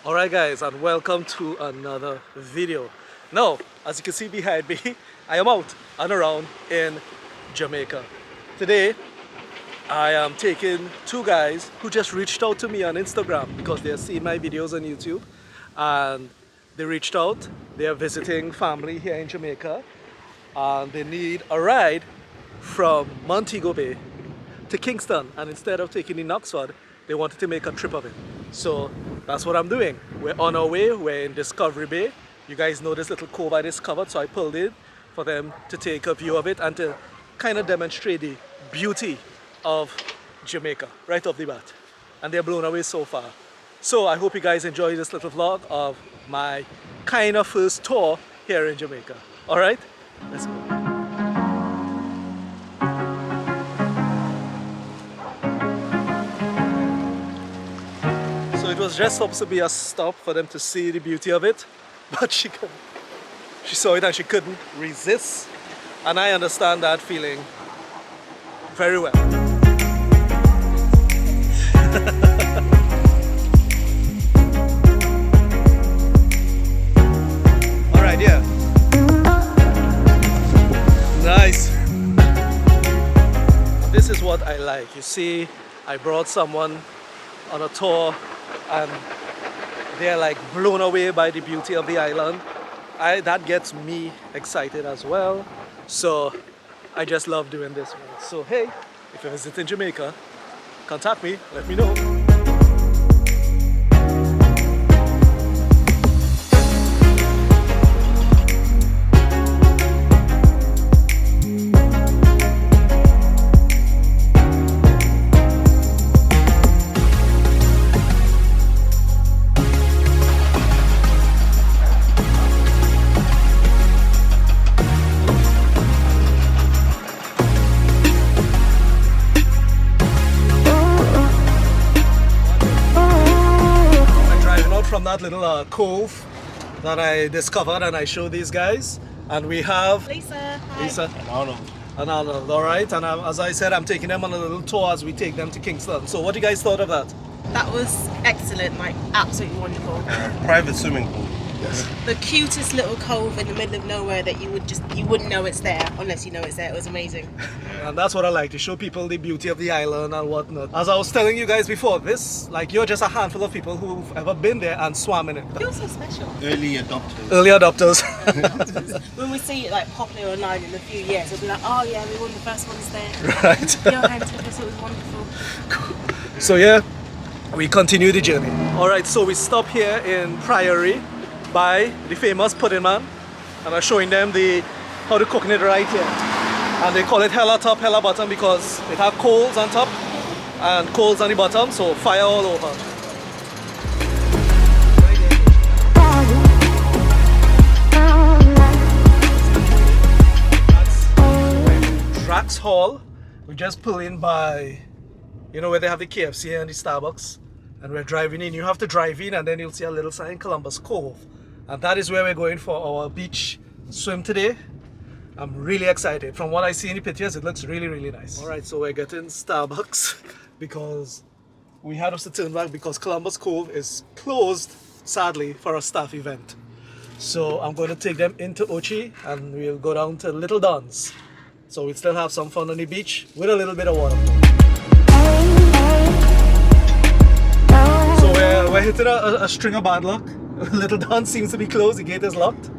Alright guys, and welcome to another video. Now, as you can see behind me, I am out and around in Jamaica. Today, I am taking two guys who just reached out to me on Instagram because they have seen my videos on YouTube and they reached out. They are visiting family here in Jamaica and they need a ride from Montego Bay to Kingston, and instead of taking in Oxford, they wanted to make a trip of it. So that's what I'm doing. We're on our way, we're in Discovery Bay. You guys know this little cove I discovered, so I pulled in for them to take a view of it and to kind of demonstrate the beauty of Jamaica right off the bat. And they're blown away so far. So I hope you guys enjoy this little vlog of my kind of first tour here in Jamaica. Alright, let's go. So it was just supposed to be a stop for them to see the beauty of it, but she saw it and she couldn't resist, and I understand that feeling very well. Alright, yeah. Nice. This is what I like. You see, I brought someone on a tour and they're like blown away by the beauty of the island. That gets me excited as well. So I just love doing this one. So hey, if you're visiting Jamaica, contact me, let me know. From that little cove that I discovered and I showed these guys, and we have Lisa and Arnold, all right, and as I said, I'm taking them on a little tour as we take them to Kingston. So what do you guys thought of that? That was excellent, like absolutely wonderful. Private swimming pool. Yes. The cutest little cove in the middle of nowhere that you wouldn't know it's there unless you know it's there. It was amazing. And that's what I like, to show people the beauty of the island and whatnot. As I was telling you guys before, you're just a handful of people who've ever been there and swam in it. It feels so special. Early adopters. Early adopters. When we see it like popular online in a few years, we'll be like, oh yeah, we were one of the first ones there. Right. Johan took us, it was wonderful. So yeah, we continue the journey. Alright, so we stop here in Priory by the famous pudding man, and I'm showing them how they're cooking it right here. And they call it hella top, hella bottom because it have coals on top and coals on the bottom, so fire all over. That's Drax Hall. We just pull in by, you know, where they have the KFC and the Starbucks, and we're driving in. You have to drive in and then you'll see a little sign, Columbus Cove, and that is where we're going for our beach swim today. I'm really excited. From what I see in the pictures, it looks really, really nice. All right, so we're getting Starbucks because we had to turn back because Columbus Cove is closed, sadly, for a staff event. So I'm going to take them into Ochi and we'll go down to Little Dunn's. So we'll still have some fun on the beach with a little bit of water. So we're hitting a string of bad luck. Little Dunn seems to be closed, the gate is locked,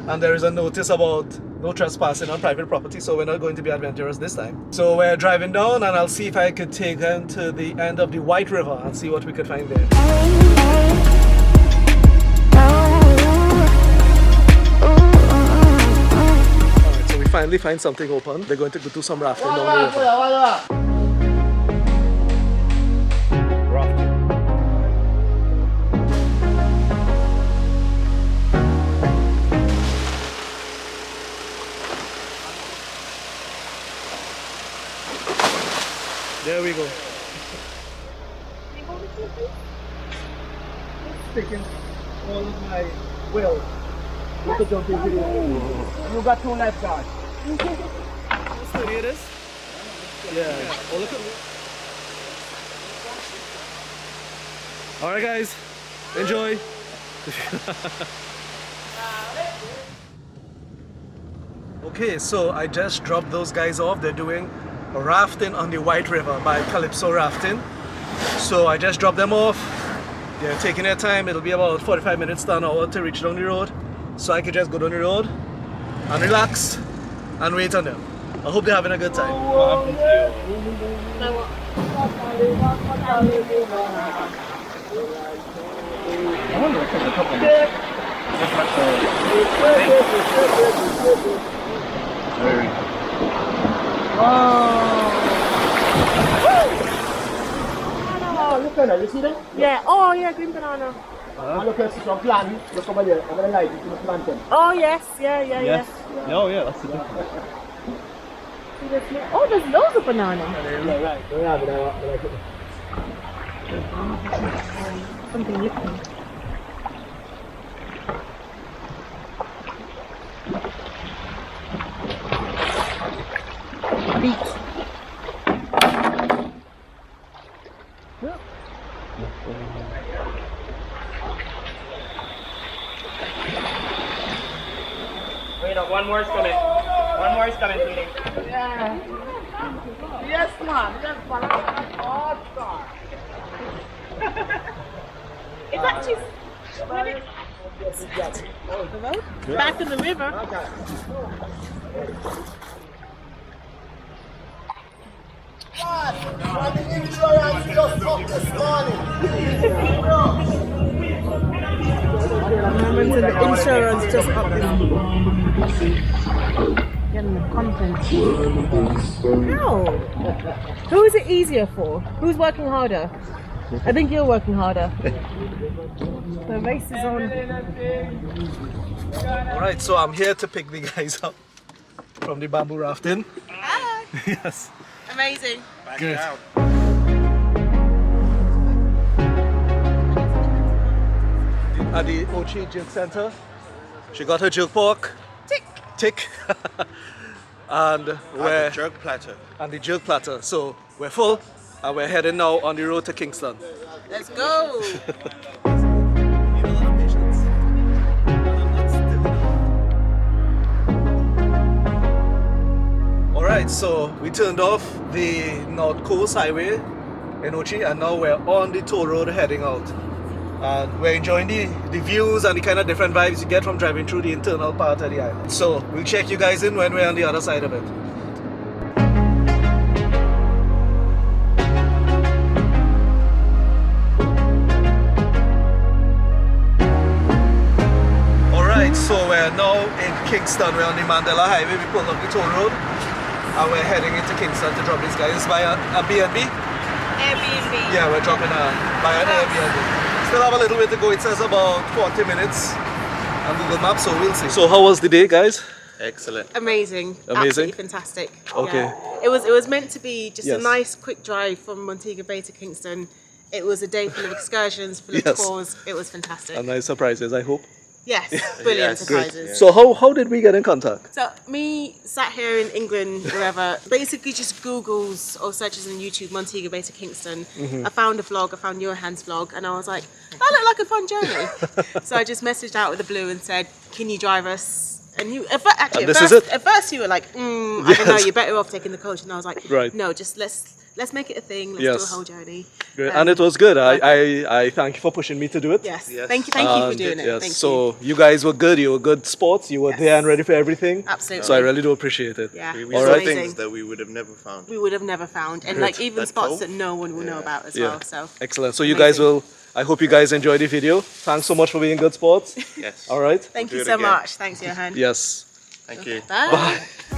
and there is a notice about no trespassing on private property, so we're not going to be adventurous this time. So we're driving down and I'll see if I could take them to the end of the White River and see what we could find there. Alright, so we finally find something open. They're going to go do some rafting down the river. There we go. Taking all of my will. You could jump into the water. You got 2 lifeguards. How sturdy it is? Yeah. Oh, look at me. Alright guys, Enjoy. Okay, so I just dropped those guys off. They're doing a rafting on the White River by Calypso Rafting. So I just dropped them off. They're taking their time. It'll be about 45 minutes to an hour to reach down the road. So I could just go down the road and relax and wait on them. I hope they're having a good time. Oh, look at that, you see that? Yeah. Oh, yeah, green banana. And look at some plant, look over there, I'm gonna light it to the plantain. Oh, yes. Yeah. Oh yeah, that's the difference. Oh, there's loads of banana. Yeah, right. Yeah, but I like it. Something different. Beach. Wait up, one more is coming. One more is coming, sweetie. Yeah. Yes, man. Yes, man. Oh, God. It's actually back in the river. The insurance just up getting the content. How? Who is it easier for? Who's working harder? I think you're working harder. The race is on. Alright, so I'm here to pick the guys up from the bamboo rafting. Hi. Yes. Amazing. Good. At the Ochi Jerk Center. She got her jerk pork. Tick. And we're Jerk platter. and the jerk platter. So we're full and we're heading now on the road to Kingston. Let's go. Alright, so we turned off the North Coast Highway in Ochi and now we're on the toll road heading out. And we're enjoying the views and the kind of different vibes you get from driving through the internal part of the island. So we'll check you guys in when we're on the other side of it. Alright, so we're now in Kingston. We're on the Mandela Highway. We pulled up the toll road and we're heading into Kingston to drop these guys by a B&B. Airbnb. Yeah, we're dropping by an Airbnb. Still have a little way to go. It says about 40 minutes on Google Maps, so we'll see. So how was the day, guys? Excellent. Amazing. Amazing? Absolutely fantastic. Okay. Yeah. It was meant to be just Yes. a nice quick drive from Montego Bay to Kingston. It was a day full of excursions, full of Yes. tours. It was fantastic. And nice surprises, I hope. Yes, brilliant Yes. surprises. So how did we get in contact? So me sat here in England, wherever, basically just Googles or searches on YouTube, Montego Bay to Kingston. Mm-hmm. I found a vlog, I found your hands vlog, and I was like, that looked like a fun journey. So I just messaged out with the blue and said, can you drive us? And you, And this is it? at first you were like, I don't know, Yes. you're better off taking the coach. And I was like, Right. no, just let's make it a thing. Let's Yes. do a whole journey. Great. And it was good. I thank you for pushing me to do it. Yes. Yes. Thank you for And doing it. yes, Thank so you guys were good. You were good sports. You were there and ready for everything. Absolutely. So I really do appreciate it. Yeah. We It saw was Alright. things amazing. that we would have never found. We would have never found, and Good. like even That spots cove? that no one will know about as Yeah. well. So Excellent. So you guys Amazing. I hope you guys enjoyed the video. Thanks so much for being good sports. Yes. All right. thank do you it so again. much. Thanks, Johan. Yes. Thank you. Bye. Bye.